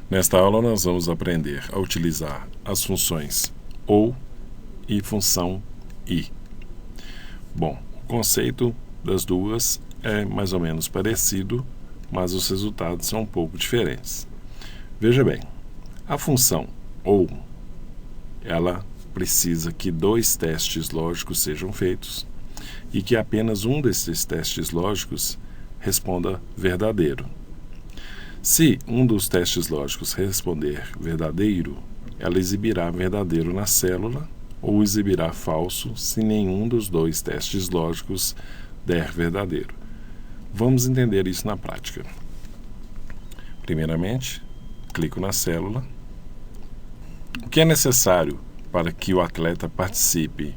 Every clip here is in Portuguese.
Nesta aula nós vamos aprender a utilizar as funções OU e função I. Bom, o conceito das duas é mais ou menos parecido, mas os resultados são um pouco diferentes. Veja bem, a função OU, ela precisa que dois testes lógicos sejam feitos e que apenas um desses testes lógicos responda verdadeiro. Se um dos testes lógicos responder verdadeiro, ela exibirá verdadeiro na célula ou exibirá falso se nenhum dos dois testes lógicos der verdadeiro. Vamos entender isso na prática. Primeiramente, clico na célula. O que é necessário para que o atleta participe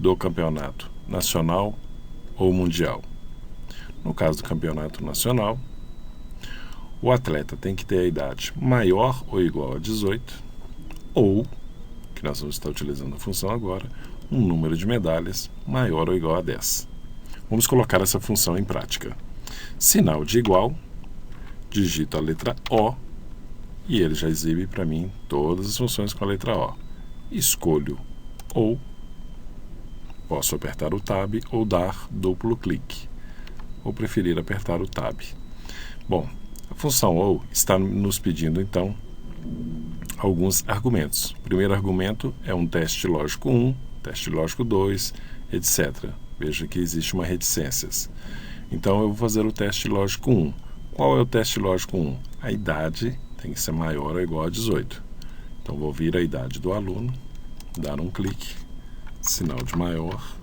do campeonato nacional ou mundial? No caso do campeonato nacional, o atleta tem que ter a idade maior ou igual a 18, ou, que nós vamos estar utilizando a função agora, um número de medalhas maior ou igual a 10. Vamos colocar essa função em prática. Sinal de igual, digito a letra O, e ele já exibe para mim todas as funções com a letra O. Escolho ou, posso apertar o Tab ou dar duplo clique. Vou preferir apertar o Tab. Bom, a função OU está nos pedindo, então, alguns argumentos. O primeiro argumento é um teste lógico 1, teste lógico 2, etc. Veja que existe uma reticências. Então, eu vou fazer o teste lógico 1. Qual é o teste lógico 1? A idade tem que ser maior ou igual a 18. Então, vou vir a idade do aluno, dar um clique, sinal de maior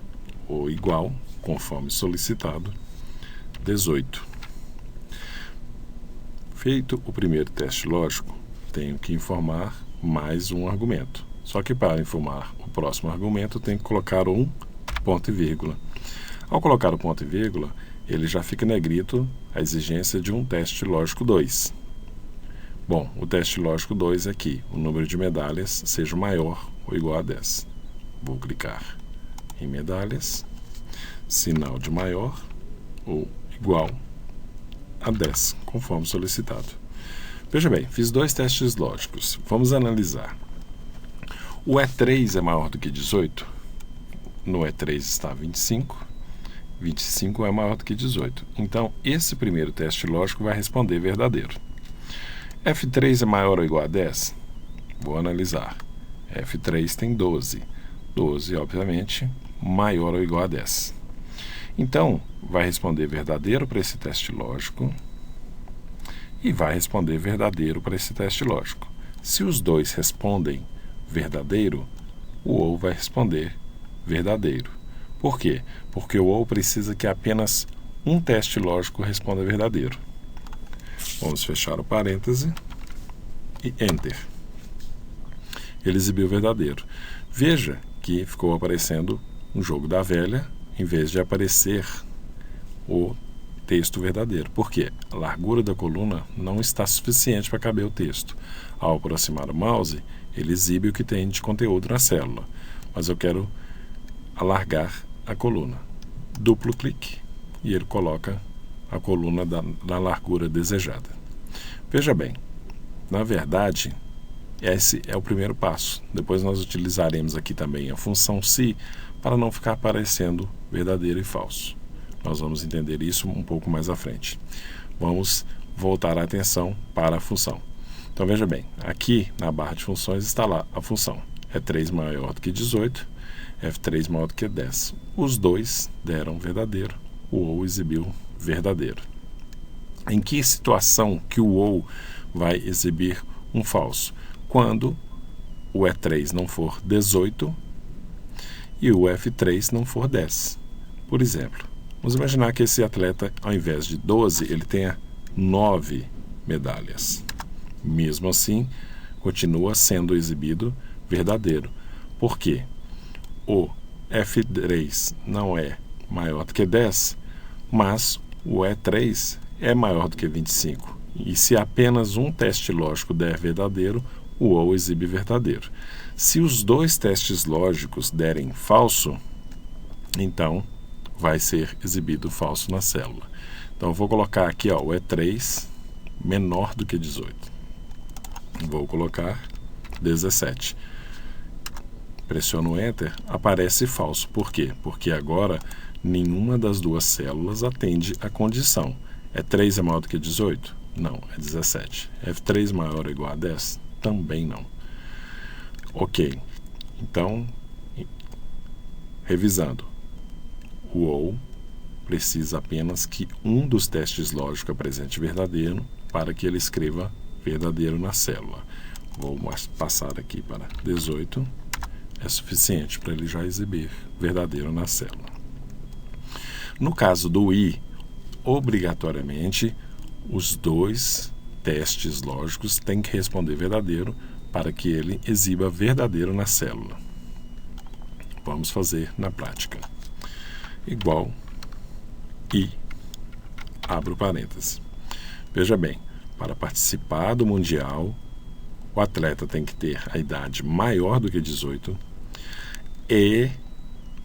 ou igual, conforme solicitado, 18. Feito o primeiro teste lógico, tenho que informar mais um argumento. Só que para informar o próximo argumento, tenho que colocar um ponto e vírgula. Ao colocar o ponto e vírgula, ele já fica negrito a exigência de um teste lógico 2. Bom, o teste lógico 2 é que o número de medalhas seja maior ou igual a 10. Vou clicar em medalhas, sinal de maior ou igual a 10, conforme solicitado. Veja bem, fiz dois testes lógicos. Vamos analisar. O E3 é maior do que 18? No E3 está 25. 25 é maior do que 18. Então, esse primeiro teste lógico vai responder verdadeiro. F3 é maior ou igual a 10? Vou analisar. F3 tem 12. 12, obviamente, maior ou igual a 10. Então, vai responder verdadeiro para esse teste lógico e vai responder verdadeiro para esse teste lógico. Se os dois respondem verdadeiro, o OU vai responder verdadeiro. Por quê? Porque o OU precisa que apenas um teste lógico responda verdadeiro. Vamos fechar o parêntese e Enter. Ele exibiu verdadeiro. Veja que ficou aparecendo um jogo da velha, em vez de aparecer o texto verdadeiro. Por quê? A largura da coluna não está suficiente para caber o texto. Ao aproximar o mouse, ele exibe o que tem de conteúdo na célula. Mas eu quero alargar a coluna. Duplo clique e ele coloca a coluna na largura desejada. Veja bem, na verdade, esse é o primeiro passo. Depois nós utilizaremos aqui também a função se para não ficar aparecendo verdadeiro e falso. Nós vamos entender isso um pouco mais à frente. Vamos voltar a atenção para a função. Então veja bem, aqui na barra de funções está lá a função. E3 maior do que 18, F3 maior do que 10. Os dois deram verdadeiro, o OU exibiu verdadeiro. Em que situação que o OU vai exibir um falso? Quando o E3 não for 18 e o F3 não for 10. Por exemplo, vamos imaginar que esse atleta, ao invés de 12, ele tenha 9 medalhas. Mesmo assim, continua sendo exibido verdadeiro. Por quê? O F3 não é maior do que 10, mas o E3 é maior do que 25. E se apenas um teste lógico der verdadeiro, o OU exibe verdadeiro. Se os dois testes lógicos derem falso, então vai ser exibido falso na célula. Então eu vou colocar aqui o E3 menor do que 18. Vou colocar 17. Pressiono Enter, aparece falso. Por quê? Porque agora nenhuma das duas células atende a condição. E3 é maior do que 18? Não, é 17. F3 maior ou igual a 10? Também não. Ok. Então, revisando. O OU precisa apenas que um dos testes lógicos apresente verdadeiro para que ele escreva verdadeiro na célula. Vou passar aqui para 18. É suficiente para ele já exibir verdadeiro na célula. No caso do I, obrigatoriamente, os dois testes lógicos têm que responder verdadeiro para que ele exiba verdadeiro na célula. Vamos fazer na prática. Igual I, abro parênteses. Veja bem, para participar do Mundial, o atleta tem que ter a idade maior do que 18 e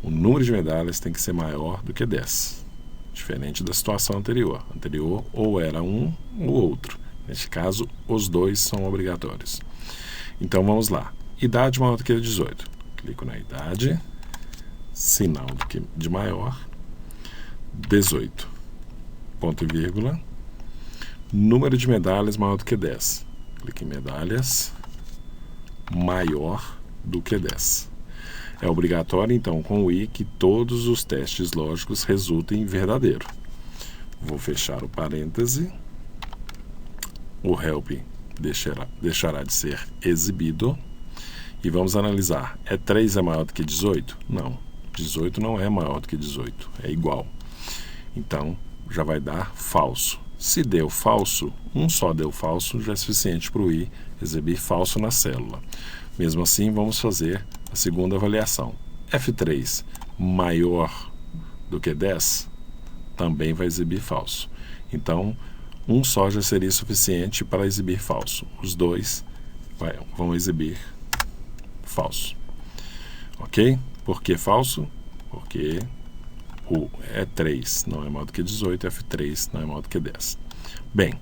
o número de medalhas tem que ser maior do que 10. Diferente da situação anterior. Anterior ou era um ou outro. Neste caso, os dois são obrigatórios. Então vamos lá. Idade maior do que 18. Clico na idade, sinal de maior, 18. Ponto e vírgula. Número de medalhas maior do que 10. Clique em medalhas, maior do que 10. É obrigatório, então, com o I, que todos os testes lógicos resultem em verdadeiro. Vou fechar o parêntese. O help deixará de ser exibido. E vamos analisar. E3 é maior do que 18? Não. 18 não é maior do que 18. É igual. Então, já vai dar falso. Se deu falso, só deu falso, já é suficiente para o I exibir falso na célula. Mesmo assim, vamos fazer a segunda avaliação. F3 maior do que 10 também vai exibir falso. Então, só já seria suficiente para exibir falso. Os dois vão exibir falso. Ok? Por que falso? Porque o E3 não é maior do que 18, F3 não é maior do que 10. Bem,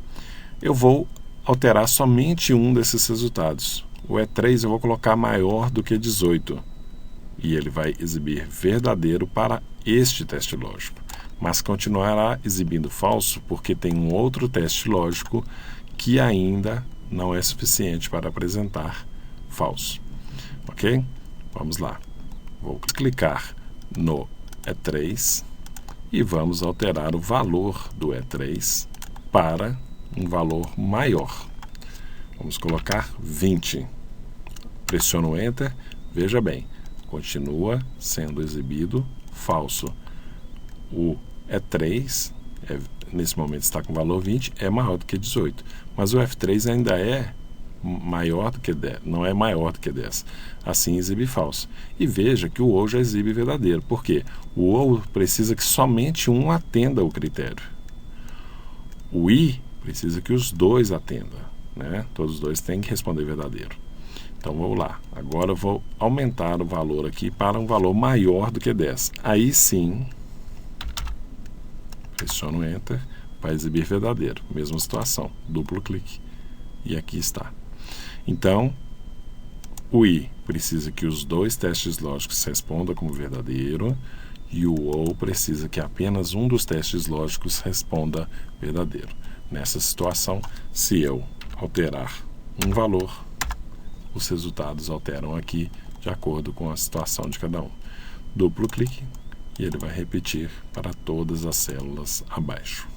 eu vou alterar somente um desses resultados. O E3 eu vou colocar maior do que 18 e ele vai exibir verdadeiro para este teste lógico, mas continuará exibindo falso porque tem um outro teste lógico que ainda não é suficiente para apresentar falso. Ok? Vamos lá. Vou clicar no E3 e vamos alterar o valor do E3 para um valor maior. Vamos colocar 20. Pressiono Enter. Veja bem, continua sendo exibido falso. O E3, nesse momento está com valor 20, é maior do que 18. Mas o F3 ainda é maior do que 10, não é maior do que 10. Assim exibe falso. E veja que o OU já exibe verdadeiro. Por quê? O OU precisa que somente um atenda ao critério. O I precisa que os dois atendam, né? Todos os dois têm que responder verdadeiro. Então vamos lá. Agora eu vou aumentar o valor aqui para um valor maior do que 10. Aí sim, pressiono Enter para exibir verdadeiro. Mesma situação, duplo clique. E aqui está. Então, o I precisa que os dois testes lógicos respondam como verdadeiro e o OU precisa que apenas um dos testes lógicos responda verdadeiro. Nessa situação, se eu alterar um valor, os resultados alteram aqui de acordo com a situação de cada um. Duplo clique e ele vai repetir para todas as células abaixo.